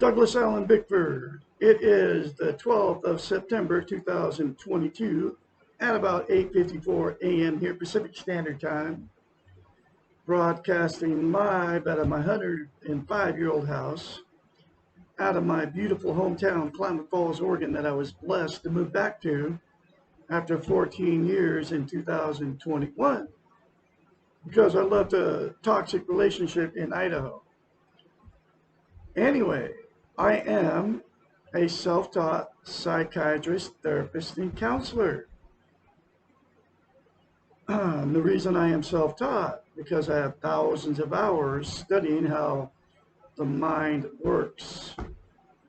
Douglas Allen Bickford. It is the 12th of September 2022 at about 8:54 a.m. here Pacific Standard Time, broadcasting live out of my 105-year-old house out of my beautiful hometown, Klamath Falls, Oregon, that I was blessed to move back to after 14 years in 2021 because I left a toxic relationship in Idaho. Anyway, I am a self-taught psychiatrist, therapist, and counselor. The reason I am self-taught, because I have thousands of hours studying how the mind works.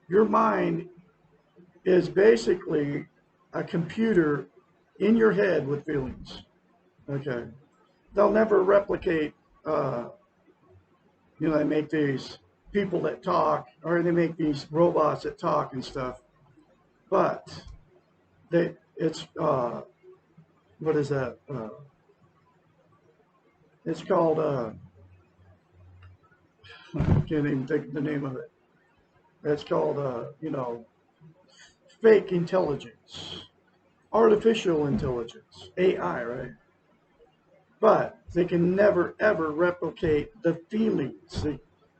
Your mind is basically a computer in your head with feelings. Okay. They'll never replicate, they make these people that talk, or they make these robots that talk and stuff. But it's what is that? It's called, I can't even think of the name of it. It's called, fake intelligence, artificial intelligence, AI, right? But they can never, ever replicate the feelings.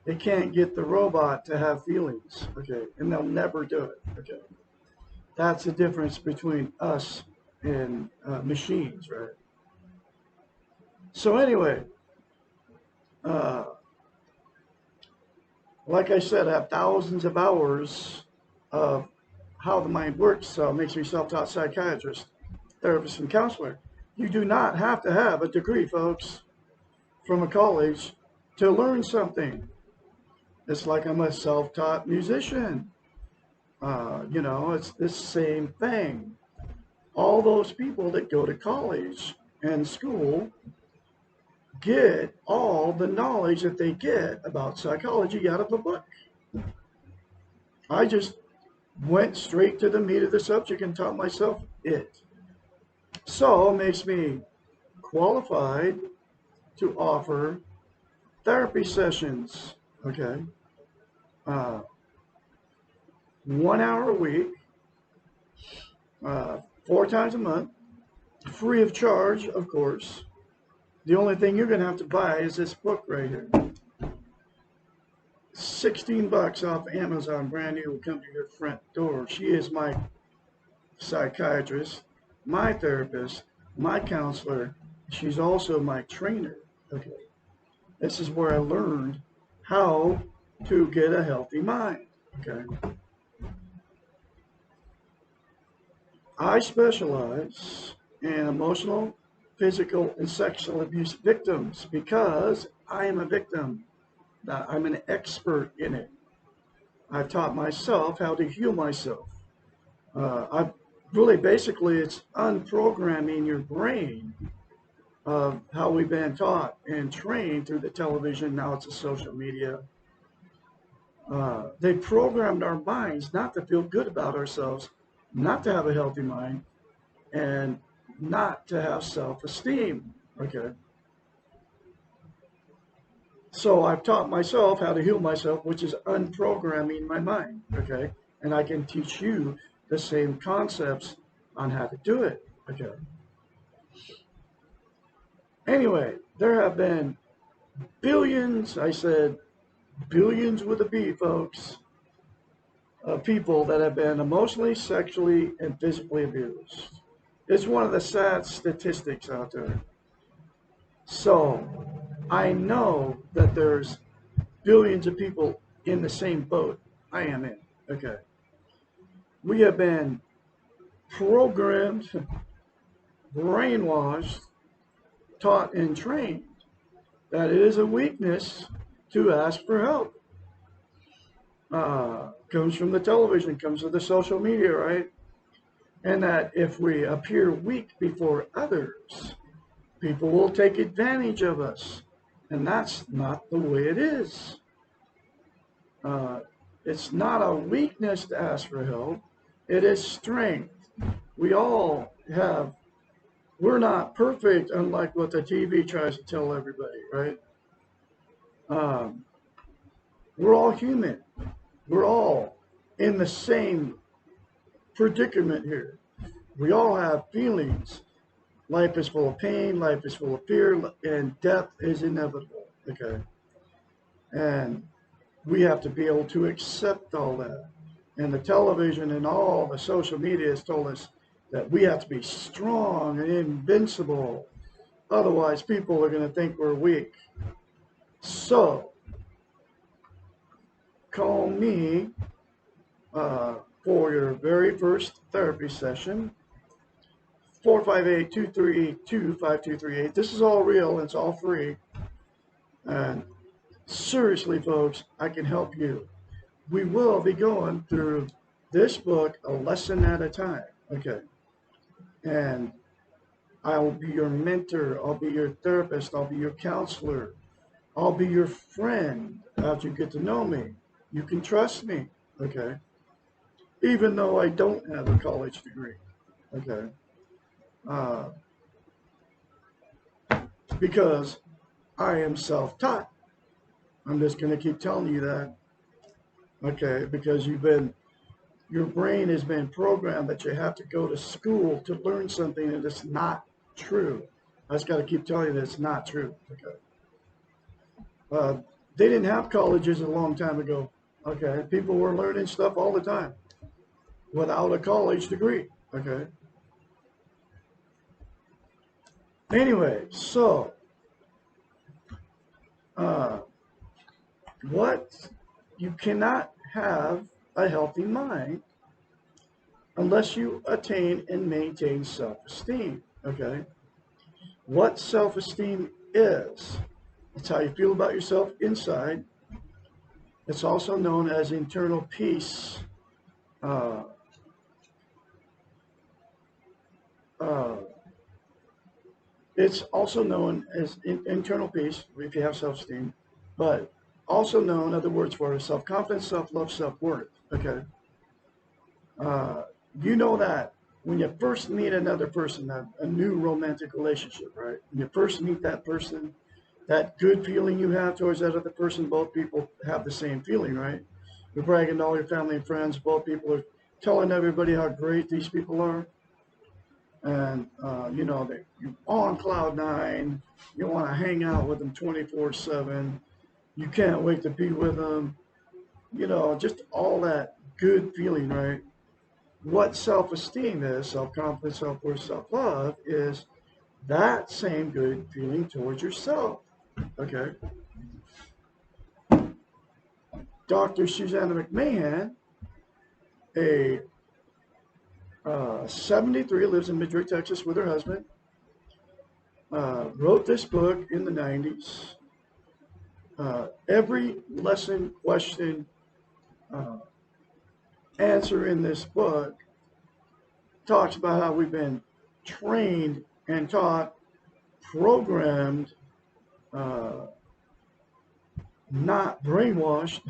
They can't get the robot to have feelings, okay? And they'll never do it, okay? That's the difference between us and machines, right? So anyway, like I said, I have thousands of hours of how the mind works, so it makes me self-taught psychiatrist, therapist, and counselor. You do not have to have a degree, folks, from a college to learn something. It's like I'm a self-taught musician. It's the same thing. All those people that go to college and school get all the knowledge that they get about psychology out of a book. I just went straight to the meat of the subject and taught myself it. So it makes me qualified to offer therapy sessions, okay? 1 hour a week, 4 times a month, free of charge, of course. The only thing you're going to have to buy is this book right here. $16 off Amazon, brand new, will come to your front door. She is my psychiatrist, my therapist, my counselor. She's also my trainer. Okay. This is where I learned how to get a healthy mind. Okay. I specialize in emotional, physical, and sexual abuse victims because I am a victim. I'm an expert in it. I've taught myself how to heal myself. Basically, it's unprogramming your brain of how we've been taught and trained through the television. Now it's the social media. They programmed our minds not to feel good about ourselves, not to have a healthy mind, and not to have self-esteem, okay? So I've taught myself how to heal myself, which is unprogramming my mind, okay? And I can teach you the same concepts on how to do it, okay? Anyway, there have been billions, I said billions with a B, folks, of people that have been emotionally, sexually, and physically abused. It's one of the sad statistics out there. So I know that there's billions of people in the same boat I am in. Okay. We have been programmed, brainwashed, taught, and trained that it is a weakness to ask for help. Comes from the television, comes from the social media, right? And that if we appear weak before others, people will take advantage of us. And that's not the way it is. It's not a weakness to ask for help. It is strength. We all have, we're not perfect, unlike what the TV tries to tell everybody, right? We're all human. we're all in the same predicament here. We all have feelings. Life is full of pain, life is full of fear, and death is inevitable. Okay. And we have to be able to accept all that. And the television and all the social media has told us that we have to be strong and invincible. Otherwise, people are going to think we're weak. So, call me for your very first therapy session, 458-232-5238. This is all real and it's all free. And seriously, folks, I can help you. We will be going through this book a lesson at a time. Okay. And I'll be your mentor. I'll be your therapist. I'll be your counselor. I'll be your friend after you get to know me. You can trust me. Okay. Even though I don't have a college degree. Okay. Because I am self-taught. I'm just going to keep telling you that. Okay. Because your brain has been programmed that you have to go to school to learn something, and it's not true. I just got to keep telling you that it's not true. Okay. They didn't have colleges a long time ago. Okay. People were learning stuff all the time without a college degree. Okay. Anyway, so you cannot have a healthy mind unless you attain and maintain self-esteem. Okay. What self-esteem is, it's how you feel about yourself inside. It's also known as internal peace. It's also known as internal peace if you have self-esteem, but also known, other words for it, self-confidence, self-love, self-worth. Okay. You know that when you first meet another person, a new romantic relationship, right? When you first meet that person, that good feeling you have towards that other person, both people have the same feeling, right? You're bragging to all your family and friends, both people are telling everybody how great these people are. And, you're on cloud nine, you want to hang out with them 24/7, you can't wait to be with them, just all that good feeling, right? What self-esteem is, self-confidence, self-worth, self-love, is that same good feeling towards yourself. Okay. Dr. Susanna McMahon, a 73, lives in Midway, Texas with her husband, wrote this book in the 90s. Every lesson, question, answer in this book talks about how we've been trained and taught, programmed, not brainwashed,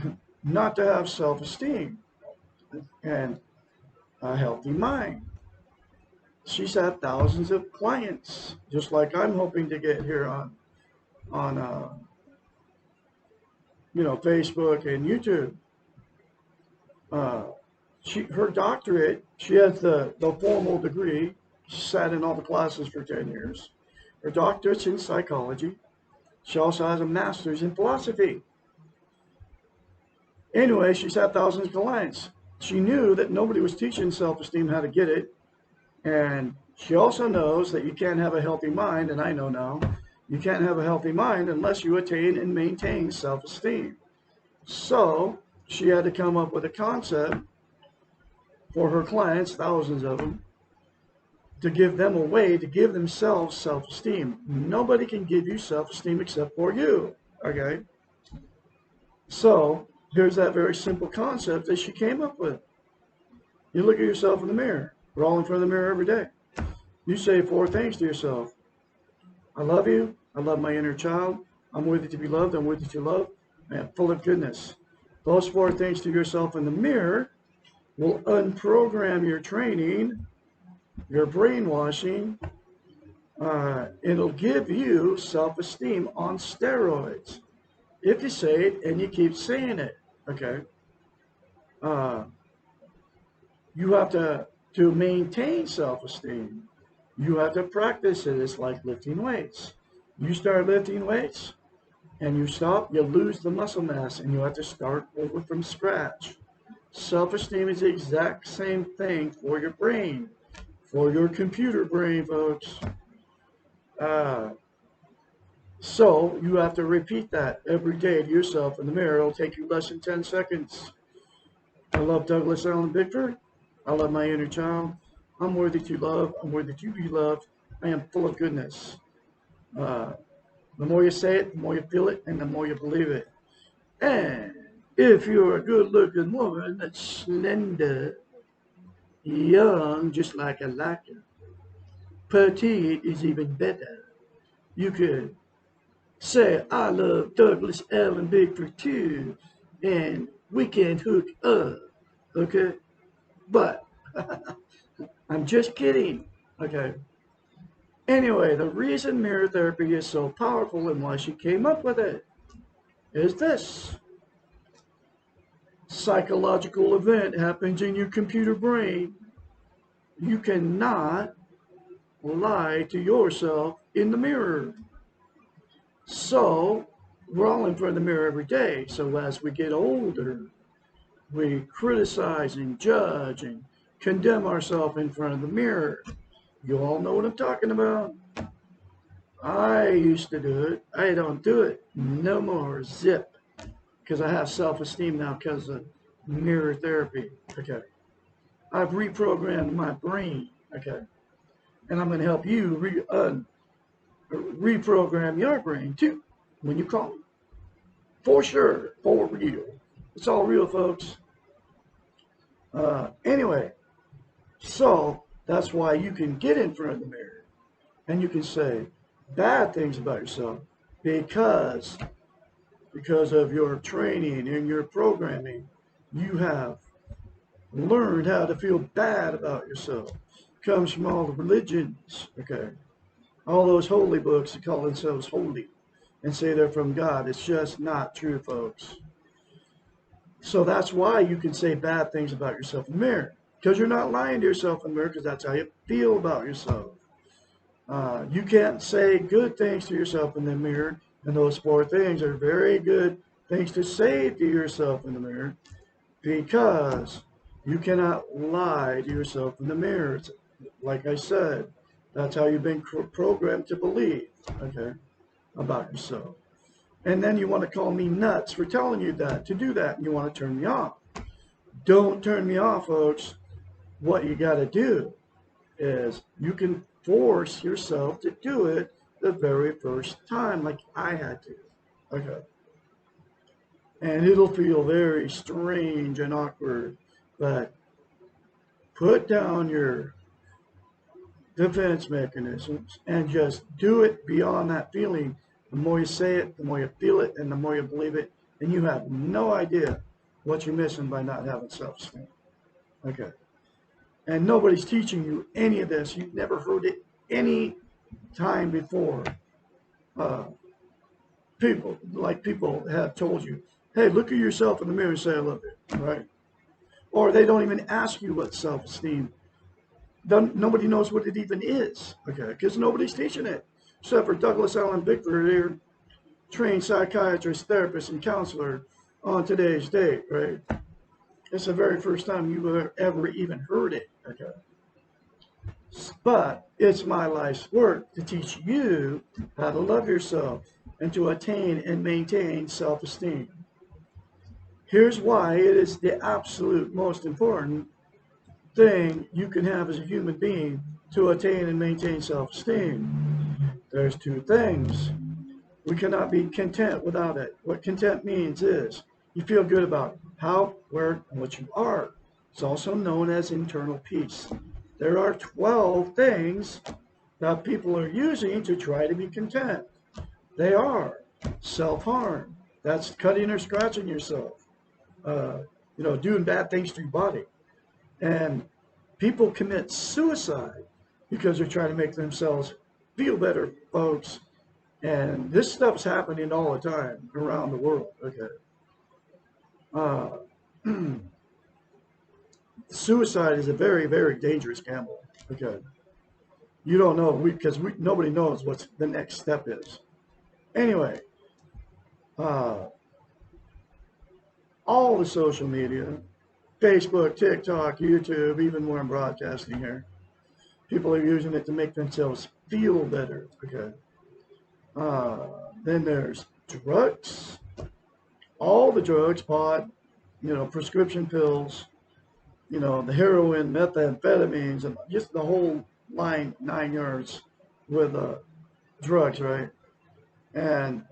not to have self-esteem and a healthy mind. She's had thousands of clients, just like I'm hoping to get here on Facebook and YouTube. Her doctorate, she has the formal degree. She sat in all the classes for 10 years. Her doctorate's in psychology. She also has a master's in philosophy. Anyway, she's had thousands of clients. She knew that nobody was teaching self-esteem how to get it. And she also knows that you can't have a healthy mind, and I know now, you can't have a healthy mind unless you attain and maintain self-esteem. So she had to come up with a concept for her clients, thousands of them, to give them a way to give themselves self-esteem. Nobody can give you self-esteem except for you, okay? So here's that very simple concept that she came up with. You look at yourself in the mirror. We're all in front of the mirror every day. You say 4 things to yourself. I love you. I love my inner child. I'm worthy to be loved. I'm worthy to love. I am full of goodness. Those 4 things to yourself in the mirror will unprogram your training, your brainwashing. It'll give you self-esteem on steroids if you say it and you keep saying it. Okay. Uh, you have to maintain self-esteem. You have to practice it. It's like lifting weights. You start lifting weights and you stop, you lose the muscle mass and you have to start over from scratch. Self-esteem is the exact same thing for your brain, for your computer brain, folks. Uh, so you have to repeat that every day to yourself in the mirror. It'll take you less than 10 seconds. I love Douglas Allen Bickford. I love my inner child. I'm worthy to love. I'm worthy to be loved. I am full of goodness. Uh, the more you say it, the more you feel it, and the more you believe it. And if you're a good-looking woman that's slender, young, just like I like her, petite is even better. You could say, I love Douglas Allen Bickford too, and we can hook up, okay? But I'm just kidding, okay? Anyway, the reason mirror therapy is so powerful and why she came up with it is this. Psychological event happens in your computer brain. You cannot lie to yourself in the mirror. So, we're all in front of the mirror every day. So as we get older, we criticize and judge and condemn ourselves in front of the mirror. You all know what I'm talking about. I used to do it. I don't do it no more. Zip. Because I have self-esteem now because of mirror therapy. Okay. I've reprogrammed my brain. Okay. And I'm going to help you reprogram your brain too when you call me. For sure. For real. It's all real, folks. Anyway, so that's why you can get in front of the mirror and you can say bad things about yourself because of your training and your programming. You have learned how to feel bad about yourself. Comes from all the religions, okay? All those holy books that call themselves holy and say they're from God. It's just not true, folks. So that's why you can say bad things about yourself in the mirror. Because you're not lying to yourself in the mirror, because that's how you feel about yourself. You can't say good things to yourself in the mirror, and those four things are very good things to say to yourself in the mirror, because you cannot lie to yourself in the mirror. Like I said, that's how you've been programmed to believe, okay, about yourself. And then you want to call me nuts for telling you that, to do that, and you want to turn me off. Don't turn me off, folks. What you got to do is you can force yourself to do it the very first time, like I had to. Okay. And it'll feel very strange and awkward, but put down your defense mechanisms and just do it beyond that feeling. The more you say it, the more you feel it, and the more you believe it, and you have no idea what you're missing by not having self-esteem. Okay. And nobody's teaching you any of this. You've never heard it any time before. Uh, people have told you, hey, look at yourself in the mirror and say, I love you, right? Or they don't even ask you what self-esteem. Nobody knows what it even is, okay? Because nobody's teaching it, except for Douglas Allen Bickford here, trained psychiatrist, therapist, and counselor on today's date, right? It's the very first time you've ever even heard it, okay? But it's my life's work to teach you how to love yourself and to attain and maintain self-esteem. Here's why it is the absolute most important thing you can have as a human being to attain and maintain self-esteem. There's two things. We cannot be content without it. What content means is you feel good about how, where, and what you are. It's also known as internal peace. There are 12 things that people are using to try to be content. They are self-harm. That's cutting or scratching yourself. Doing bad things to your body. And people commit suicide because they're trying to make themselves feel better, folks. And this stuff's happening all the time around the world. Okay. suicide is a very, very dangerous gamble. Okay. You don't know, because nobody knows what the next step is. Anyway, uh, all the social media, Facebook, TikTok, YouTube, even when I'm broadcasting here, people are using it to make themselves feel better. Okay. Uh, then there's drugs, all the drugs, pot, prescription pills, the heroin, methamphetamines, and just the whole line, 9 yards with drugs, right? And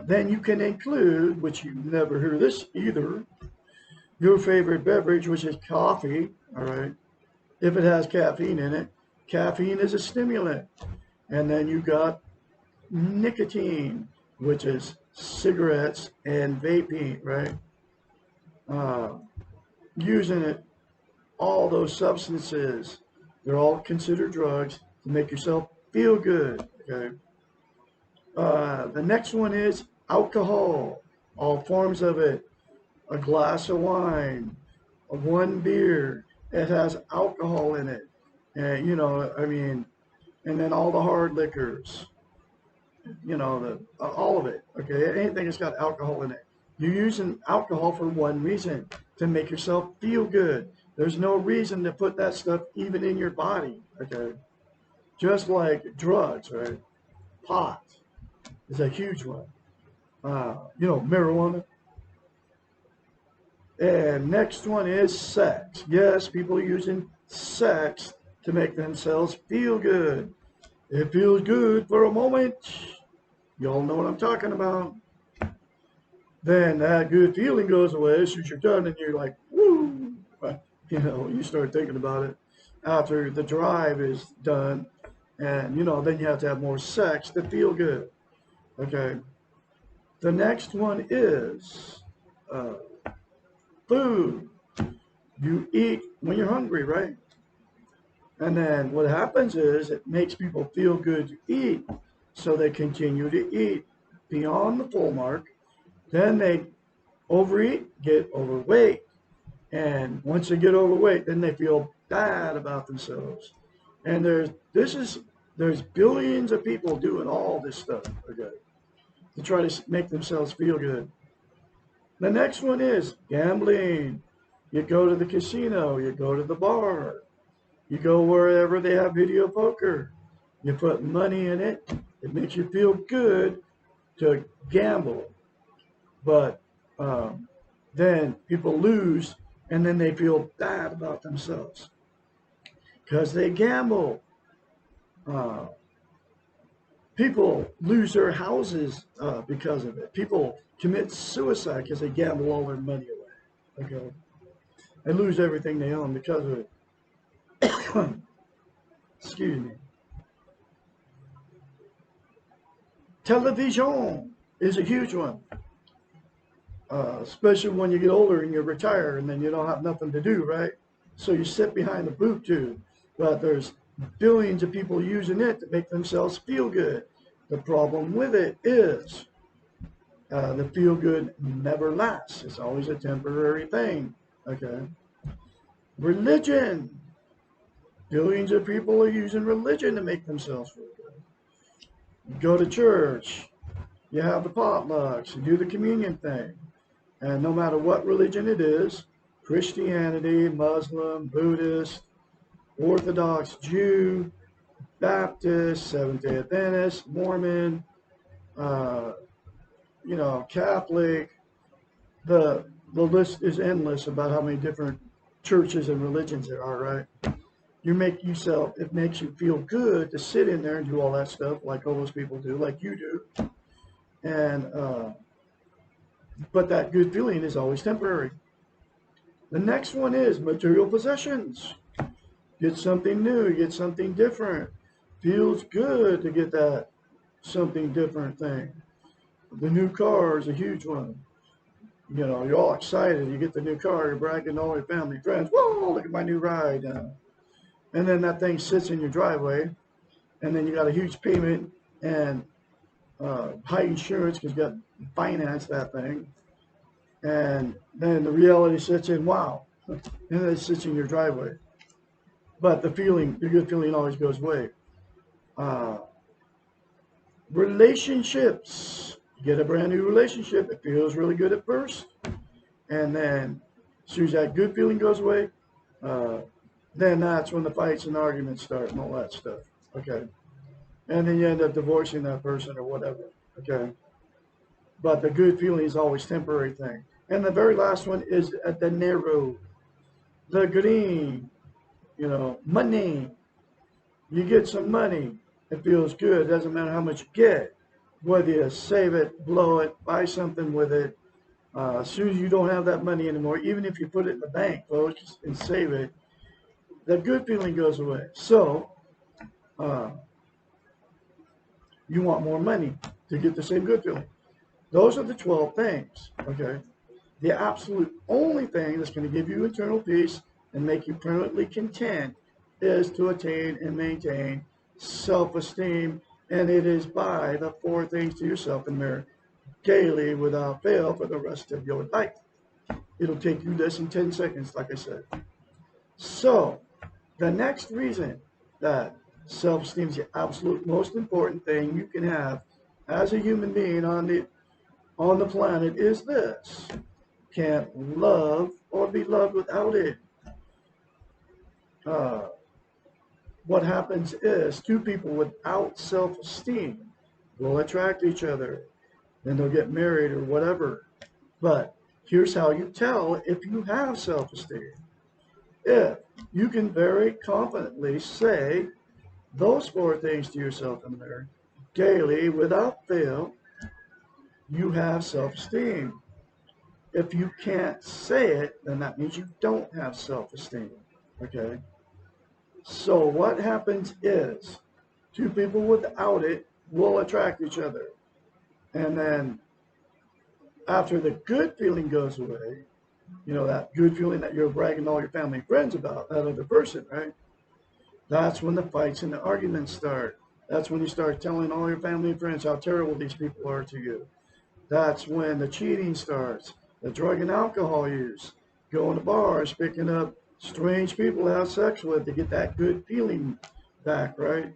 then you can include, which you never hear this either, your favorite beverage, which is coffee, all right? If it has caffeine in it, caffeine is a stimulant. And then you got nicotine, which is cigarettes and vaping, right? Uh, Using it, all those substances, they're all considered drugs to make yourself feel good, okay? The next one is alcohol, all forms of it. A glass of wine, one beer, it has alcohol in it. And, and then all the hard liquors, all of it, okay? Anything that's got alcohol in it. You're using alcohol for one reason, to make yourself feel good. There's no reason to put that stuff even in your body, okay? Just like drugs, right? Pot is a huge one. Marijuana. And next one is sex. Yes, people are using sex to make themselves feel good. It feels good for a moment. Y'all know what I'm talking about. Then that good feeling goes away as soon as you're done and you're like, woo. You start thinking about it after the drive is done. And, then you have to have more sex to feel good. Okay. The next one is food. You eat when you're hungry, right? And then what happens is it makes people feel good to eat. So they continue to eat beyond the full mark. Then they overeat, get overweight. And once they get overweight, then they feel bad about themselves. And there's billions of people doing all this stuff, okay, to try to make themselves feel good. The next one is gambling. You go to the casino, you go to the bar, you go wherever they have video poker. You put money in it. It makes you feel good to gamble. But then people lose, and then they feel bad about themselves because they gamble. People lose their houses because of it. People commit suicide because they gamble all their money away. Okay, they lose everything they own because of it. Excuse me. Television is a huge one. Especially when you get older and you retire and then you don't have nothing to do, right? So you sit behind the boob tube. But there's billions of people using it to make themselves feel good. The problem with it is the feel good never lasts. It's always a temporary thing, okay? Religion. Billions of people are using religion to make themselves feel good. You go to church, you have the potlucks, you do the communion thing. And no matter what religion it is, Christianity, Muslim, Buddhist, Orthodox Jew, Baptist, Seventh-day Adventist, Mormon, Catholic, the list is endless about how many different churches and religions there are, right? It makes you feel good to sit in there and do all that stuff like all those people do, like you do. And, but that good feeling is always temporary. The next one is material possessions. Get something new, get something different. Feels good to get that something different thing. The new car is a huge one. You're all excited. You get the new car, you're bragging to all your family, friends. Whoa, look at my new ride. And then that thing sits in your driveway. And then you got a huge payment and high insurance because you got to finance that thing. And then the reality sets in, wow, and it sits in your driveway. But the good feeling always goes away. Uh, Relationships. You get a brand new relationship. It feels really good at first. And then as soon as that good feeling goes away, uh, then that's when the fights and arguments start and all that stuff. Okay. And then you end up divorcing that person or whatever. Okay. But the good feeling is always temporary thing. And the very last one is the narrow, the green, money. You get some money. It feels good. It doesn't matter how much you get. Whether you save it, blow it, buy something with it. As soon as you don't have that money anymore, even if you put it in the bank, folks, and save it, the good feeling goes away. So uh, you want more money to get the same good feeling. Those are the 12 things, okay? The absolute only thing that's going to give you internal peace and make you permanently content is to attain and maintain self-esteem, and it is by the 4 things to yourself in the mirror daily without fail for the rest of your life. It'll take you less than 10 seconds, like I said. So, the next reason that self-esteem is the absolute most important thing you can have as a human being on the planet is this: can't love or be loved without it. Uh, what happens is 2 people without self-esteem will attract each other, then they'll get married or whatever. But here's how you tell if you have self-esteem. If you can very confidently say those 4 things to yourself in the mirror daily without fail, you have self-esteem. If you can't say it, then that means you don't have self-esteem. Okay? So what happens is 2 people without it will attract each other. And then after the good feeling goes away, that good feeling that you're bragging to all your family and friends about, that other person, right? That's when the fights and the arguments start. That's when you start telling all your family and friends how terrible these people are to you. That's when the cheating starts, the drug and alcohol use, going to bars, picking up strange people to have sex with to get that good feeling back, right?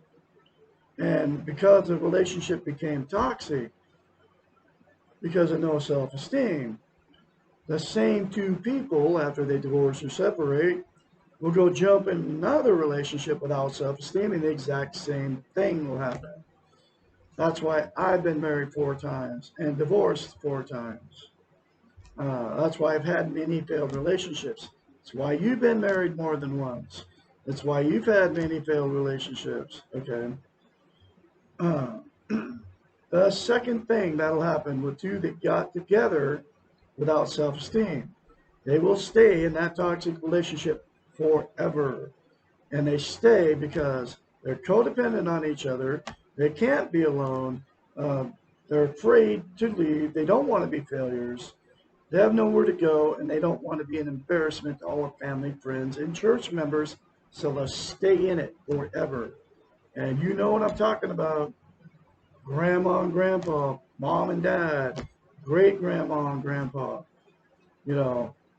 And because the relationship became toxic, because of no self-esteem, the same 2 people, after they divorce or separate, will go jump in another relationship without self-esteem, and the exact same thing will happen. That's why I've been married 4 times and divorced 4 times. That's why I've had many failed relationships. It's why you've been married more than once. It's why you've had many failed relationships. Okay. Uh, the second thing that'll happen with 2 that got together without self-esteem, they will stay in that toxic relationship forever. And they stay because they're codependent on each other. They can't be alone. They're afraid to leave. They don't want to be failures. They have nowhere to go, and they don't want to be an embarrassment to all their family, friends, and church members. So they'll stay in it forever. And you know what I'm talking about. Grandma and grandpa, mom and dad, great grandma and grandpa.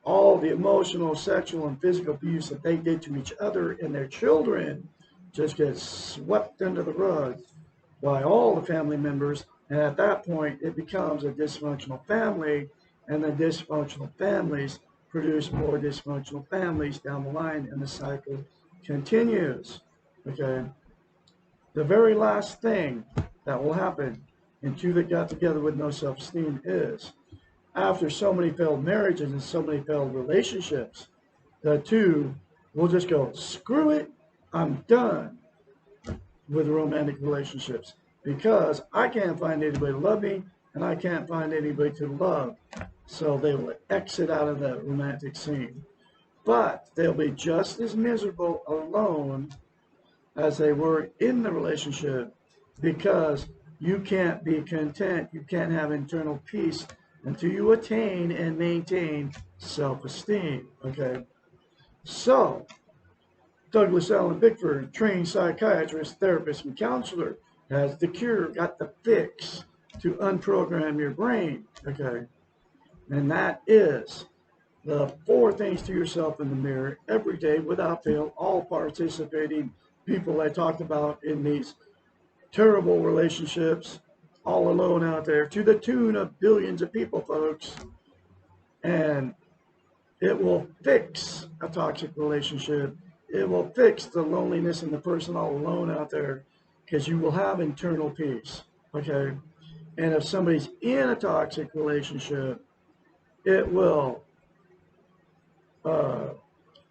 All the emotional, sexual, and physical abuse that they did to each other and their children just gets swept under the rug by all the family members. And at that point, it becomes a dysfunctional family, and the dysfunctional families produce more dysfunctional families down the line, and the cycle continues. Okay? The very last thing that will happen in 2 that got together with no self-esteem is, after so many failed marriages and so many failed relationships, the 2 will just go, screw it, I'm done with romantic relationships because I can't find anybody to love me and I can't find anybody to love. So they will exit out of the romantic scene. But they'll be just as miserable alone as they were in the relationship because you can't be content, you can't have internal peace until you attain and maintain self-esteem. Okay, so Douglas Allen Bickford, trained psychiatrist, therapist, and counselor, has the cure, got the fix to unprogram your brain. Okay, and that is the 4 things to yourself in the mirror every day without fail, all participating people I talked about in these terrible relationships, all alone out there, to the tune of billions of people, folks. And it will fix a toxic relationship. It will fix the loneliness and the person all alone out there, because you will have internal peace. Okay. And if somebody's in a toxic relationship, it will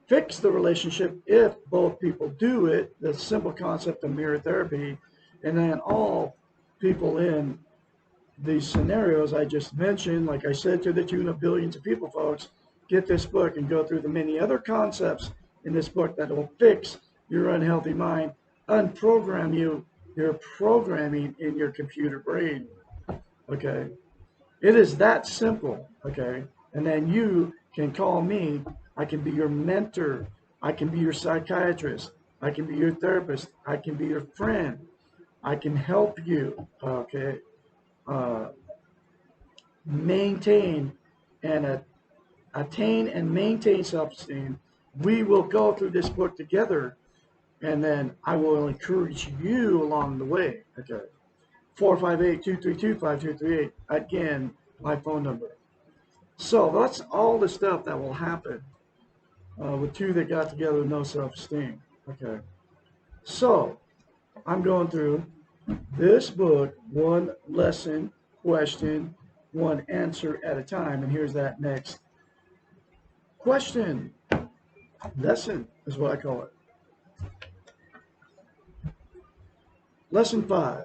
fix the relationship if both people do it. The simple concept of mirror therapy. And then all people in these scenarios I just mentioned, like I said, to the tune of billions of people, folks, get this book and go through the many other concepts in this book that will fix your unhealthy mind, unprogram your programming in your computer brain. Okay. It is that simple. Okay. And then you can call me. I can be your mentor. I can be your psychiatrist. I can be your therapist. I can be your friend. I can help you. Okay. Maintain and attain and maintain self-esteem. We will go through this book together, and then I will encourage you along the way. Okay. 458-232-5238. Again, my phone number. So that's all the stuff that will happen with 2 that got together with no self-esteem. Okay. So I'm going through this book, 1 lesson, question, 1 answer at a time. And here's that next question. Lesson is what I call it. Lesson 5.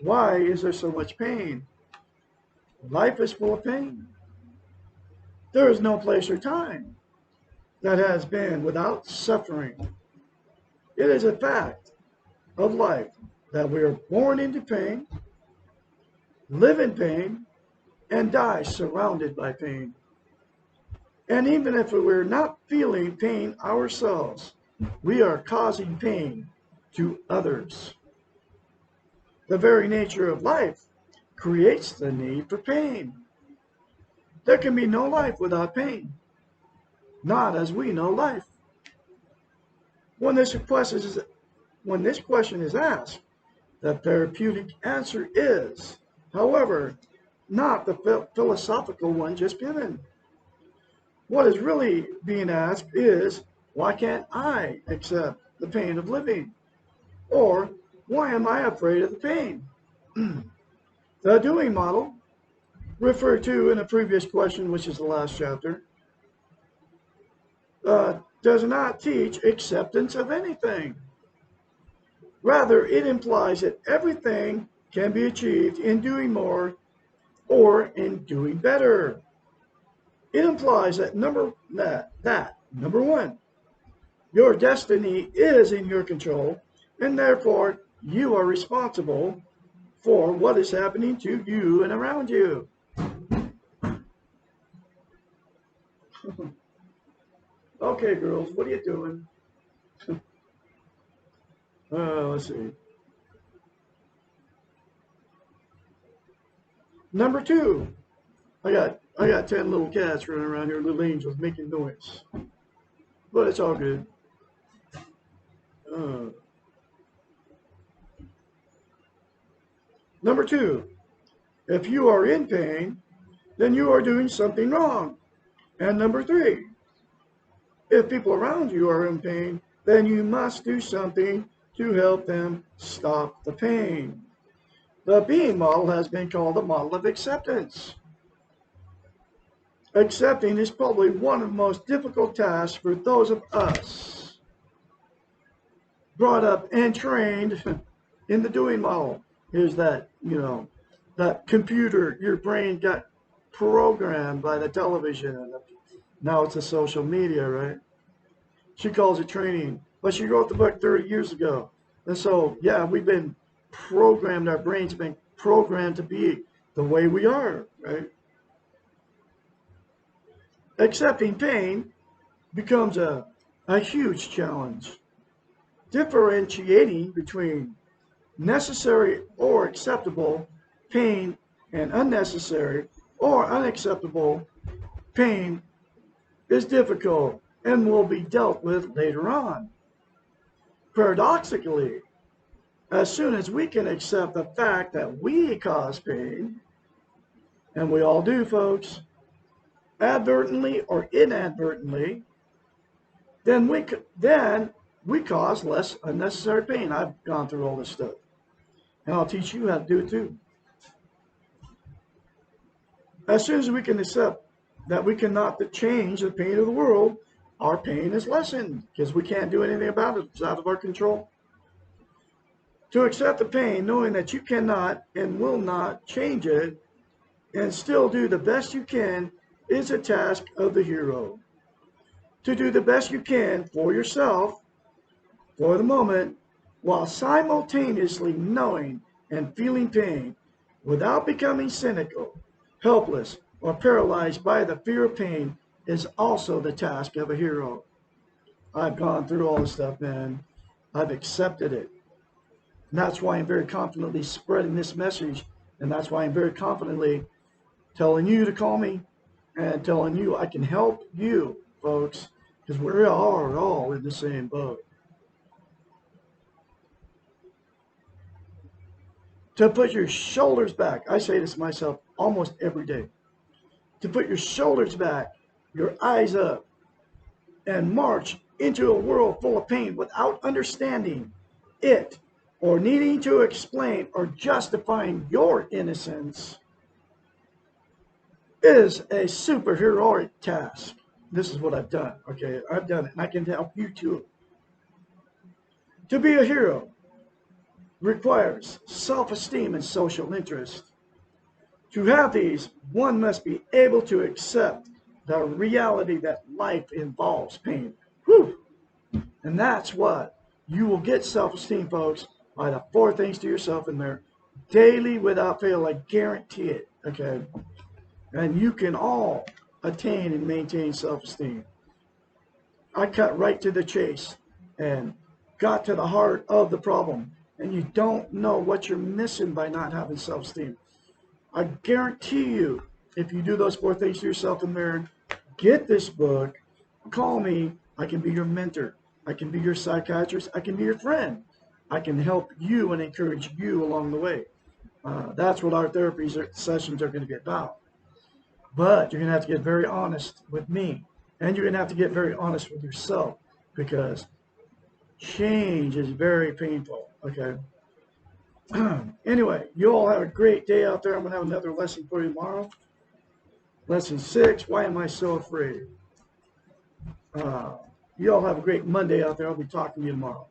Why is there so much pain? Life is full of pain. There is no place or time that has been without suffering. It is a fact of life that we are born into pain, live in pain, and die surrounded by pain. And even if we're not feeling pain ourselves, we are causing pain to others. The very nature of life creates the need for pain. There can be no life without pain, not as we know life. When this question is asked, the therapeutic answer is, however, not the philosophical one just given. What is really being asked is, why can't I accept the pain of living? Or, why am I afraid of the pain? The doing model, referred to in a previous question, which is the last chapter, does not teach acceptance of anything. Rather, it implies that everything can be achieved in doing more or in doing better. It implies that number 1, your destiny is in your control, and therefore you are responsible for what is happening to you and around you. Okay, girls, what are you doing? Let's see. Number 2, I got 10 little cats running around here, little angels making noise, but it's all good. Number 2, if you are in pain, then you are doing something wrong. And number 3, if people around you are in pain, then you must do something to help them stop the pain. The being model has been called the model of acceptance. Accepting is probably one of the most difficult tasks for those of us brought up and trained in the doing model. Here's that, that computer, your brain got programmed by the television, and now it's a social media, right? She calls it training, but she wrote the book 30 years ago. And so, yeah, we've been programmed, our brains have been programmed to be the way we are, right? Accepting pain becomes a huge challenge. Differentiating between necessary or acceptable pain and unnecessary or unacceptable pain is difficult and will be dealt with later on. Paradoxically, as soon as we can accept the fact that we cause pain, and we all do, folks, advertently or inadvertently, then we cause less unnecessary pain. I've gone through all this stuff, and I'll teach you how to do it too. As soon as we can accept that we cannot change the pain of the world, our pain is lessened because we can't do anything about it. It's out of our control. To accept the pain, knowing that you cannot and will not change it, and still do the best you can, is a task of the hero. To do the best you can for yourself, for the moment, while simultaneously knowing and feeling pain, without becoming cynical, helpless, or paralyzed by the fear of pain, is also the task of a hero. I've gone through all this stuff, man. I've accepted it. And that's why I'm very confidently spreading this message. And that's why I'm very confidently telling you to call me and telling you I can help you, folks, because we are all in the same boat. To put your shoulders back. I say this to myself almost every day. To put your shoulders back, your eyes up, and march into a world full of pain without understanding it or needing to explain or justifying your innocence is a superheroic task. This is what I've done, okay? I've done it, and I can help you too. To be a hero requires self-esteem and social interest. To have these, one must be able to accept the reality that life involves pain. Whew. And that's what you will get self-esteem, folks, by the 4 things to yourself in there daily without fail. I guarantee it, okay? And you can all attain and maintain self-esteem. I cut right to the chase and got to the heart of the problem. And you don't know what you're missing by not having self-esteem. I guarantee you, if you do those 4 things to yourself in there, get this book, call me. I can be your mentor. I can be your psychiatrist. I can be your friend. I can help you and encourage you along the way. That's what our therapy sessions are going to be about. But you're going to have to get very honest with me. And you're going to have to get very honest with yourself, because change is very painful, okay? Anyway, you all have a great day out there. I'm going to have another lesson for you tomorrow. Lesson 6, why am I so afraid? You all have a great Monday out there. I'll be talking to you tomorrow.